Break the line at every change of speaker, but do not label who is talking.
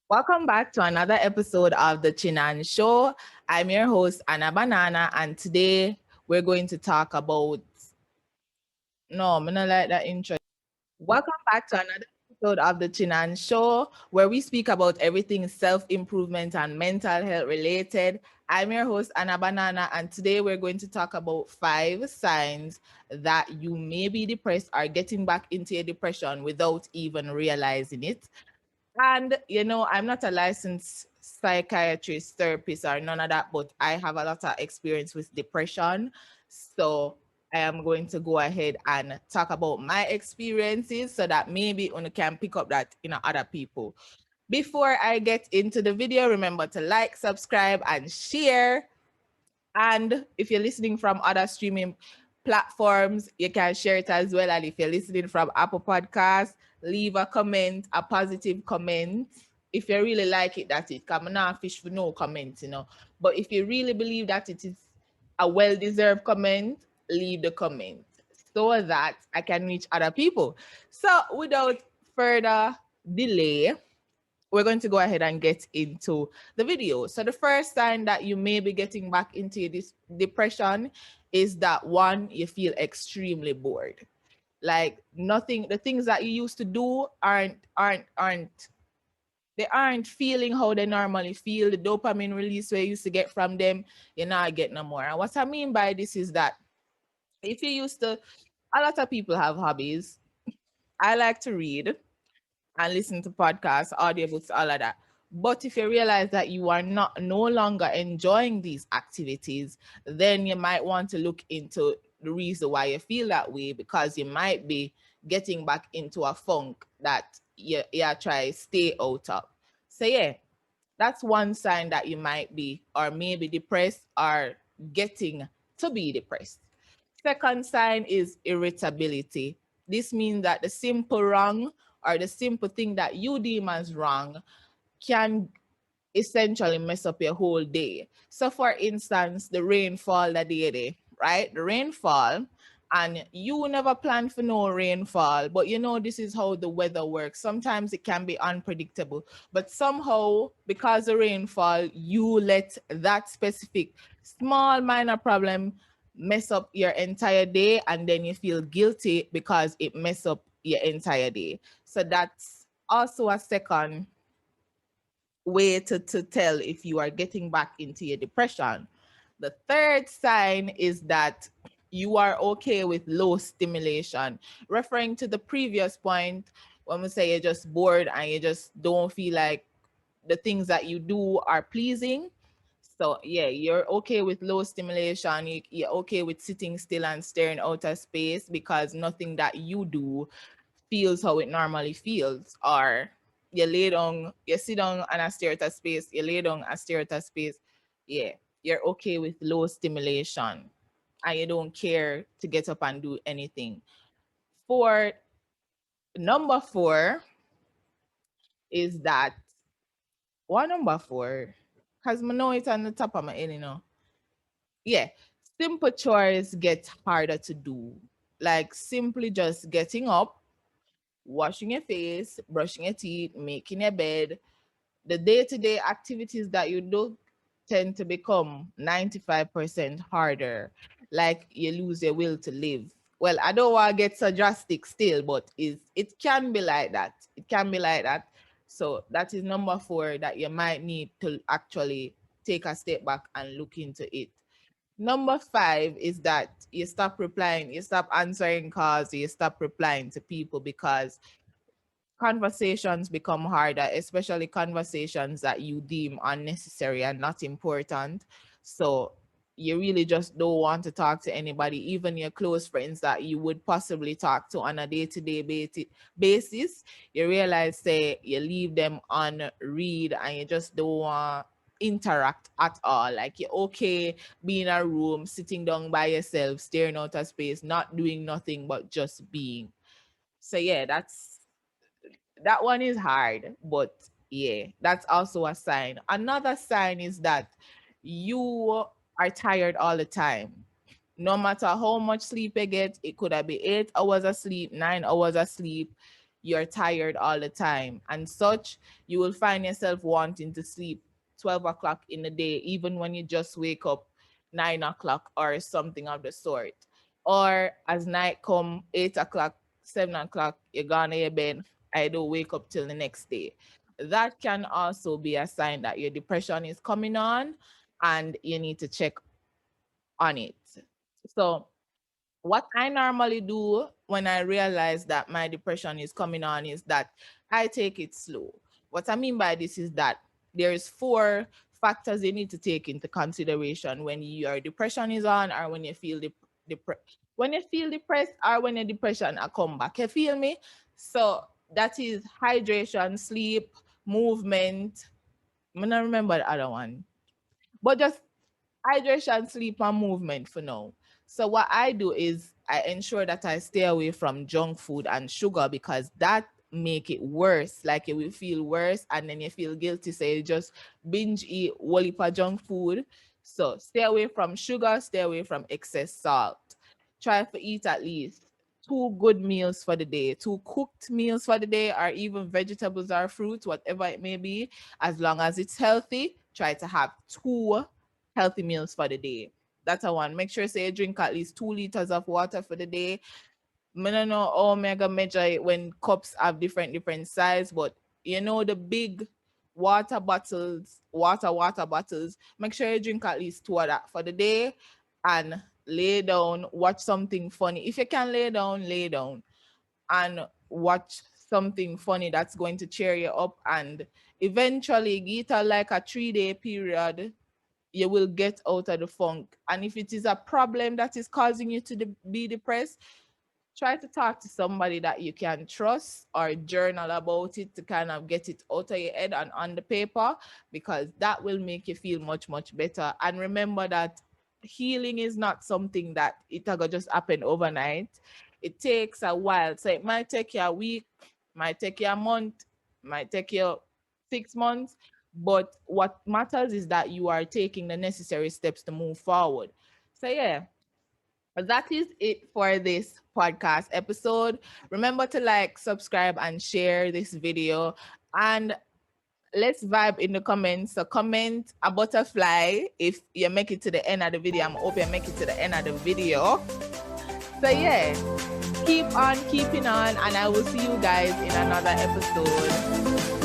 Welcome back to another episode of the Chinanna Show. I'm your host, Anna Banana, and today we're going to talk about. No, I'm gonna like that intro. Welcome back to another episode of the Chinanna Show, where we speak about everything self improvement and mental health related. I'm your host, Anna Banana, and today we're going to talk about 5 signs that you may be depressed or getting back into a depression without even realizing it. And I'm not a licensed psychiatrist, therapist, or none of that, but I have a lot of experience with depression. So I am going to go ahead and talk about my experiences so that maybe you can pick up that in other people. Before I get into the video, remember to like, subscribe, and share. And if you're listening from other streaming platforms, you can share it as well. And if you're listening from Apple Podcasts, leave a comment, a positive comment. If you really like it, that's it. Come on, fish for no comment. But if you really believe that it is a well-deserved comment, leave the comment so that I can reach other people. So without further delay, we're going to go ahead and get into the video. So the first sign that you may be getting back into this depression is that one, you feel extremely bored. Like nothing, the things that you used to do aren't they aren't feeling how they normally feel. The dopamine release we used to get from them, you're not getting no more. And what I mean by this is that if you used to, a lot of people have hobbies. I like to read and listen to podcasts, audiobooks, all of that. But if you realize that you are not no longer enjoying these activities, then you might want to look into the reason why you feel that way, because you might be getting back into a funk that you try stay out of. So yeah, that's one sign that you might be or maybe depressed or getting to be depressed. Second sign is irritability. This means that the simple wrong or the simple thing that you deem as wrong can essentially mess up your whole day. So, for instance, the rainfall that day, right? The rainfall, and you never planned for no rainfall, but this is how the weather works. Sometimes it can be unpredictable, but somehow, because the rainfall, you let that specific small minor problem mess up your entire day, and then you feel guilty because it mess up your entire day. So that's also a second way to tell if you are getting back into your depression. The third sign is that you are okay with low stimulation. Referring to the previous point, when we say you're just bored and you just don't feel like the things that you do are pleasing. So yeah, you're okay with low stimulation. You're okay with sitting still and staring out of space because nothing that you do feels how it normally feels. Or you lay down, you sit down and I stare at a space, you lay down and stare at a space. Yeah, you're okay with low stimulation and you don't care to get up and do anything. For number four is that what number four? Because I know it on the top of my head. Yeah, simple chores get harder to do. Like simply just getting up, washing your face, brushing your teeth, making your bed, the day-to-day activities that you do tend to become 95% harder. Like you lose your will to live. Well, I don't want to get so drastic still, but it can be like that. It can be like that. So that is number four that you might need to actually take a step back and look into it. Number five is that you stop replying, you stop answering calls, you stop replying to people because conversations become harder, especially conversations that you deem unnecessary and not important. So you really just don't want to talk to anybody, even your close friends that you would possibly talk to on a day-to-day basis. You realize, say, you leave them on read and you just don't want interact at all. Like you're okay being in a room, sitting down by yourself, staring out of space, not doing nothing but just being. So yeah, that one is hard, but yeah, that's also a sign. Another sign is that you are tired all the time. No matter how much sleep you get, it could have been 8 hours of sleep, 9 hours of sleep. you're tired all the time and such, you will find yourself wanting to sleep 12 o'clock in the day, even when you just wake up 9 o'clock or something of the sort. Or as night come, 8 o'clock, 7 o'clock, you're gone to your bed, I don't wake up till the next day. That can also be a sign that your depression is coming on and you need to check on it. So what I normally do when I realize that my depression is coming on is that I take it slow. What I mean by this is that there's 4 factors you need to take into consideration when your depression is on, or when you feel when you feel depressed, or when your depression come back. You feel me? So that is hydration, sleep, movement. I don't remember the other one, but just hydration, sleep, and movement for now. So what I do is I ensure that I stay away from junk food and sugar, because that make it worse. Like, you will feel worse and then you feel guilty, so you just binge eat whole heap of junk food. So stay away from sugar, stay away from excess salt. Try to eat at least 2 good meals for the day, 2 cooked meals for the day, or even vegetables or fruits, whatever it may be. As long as it's healthy, try to have 2 healthy meals for the day. That's a one. Make sure say you drink at least 2 liters of water for the day. I don't know how mega measure it when cups have different size, but you know the big water bottles, water bottles. Make sure you drink at least 2 of that for the day, and lay down, watch something funny. If you can lay down and watch something funny that's going to cheer you up, and eventually get a like a 3-day period, you will get out of the funk. And if it is a problem that is causing you to be depressed, try to talk to somebody that you can trust, or journal about it to kind of get it out of your head and on the paper, because that will make you feel much better. And remember that healing is not something that it will just happen overnight. It takes a while. So it might take you a week, might take you a month, might take you 6 months. But what matters is that you are taking the necessary steps to move forward. So yeah, that is it for this podcast episode. Remember to like, subscribe, and share this video. And let's vibe in the comments. So comment a butterfly if you make it to the end of the video. I'm hoping you make it to the end of the video. So yeah, keep on keeping on, and I will see you guys in another episode.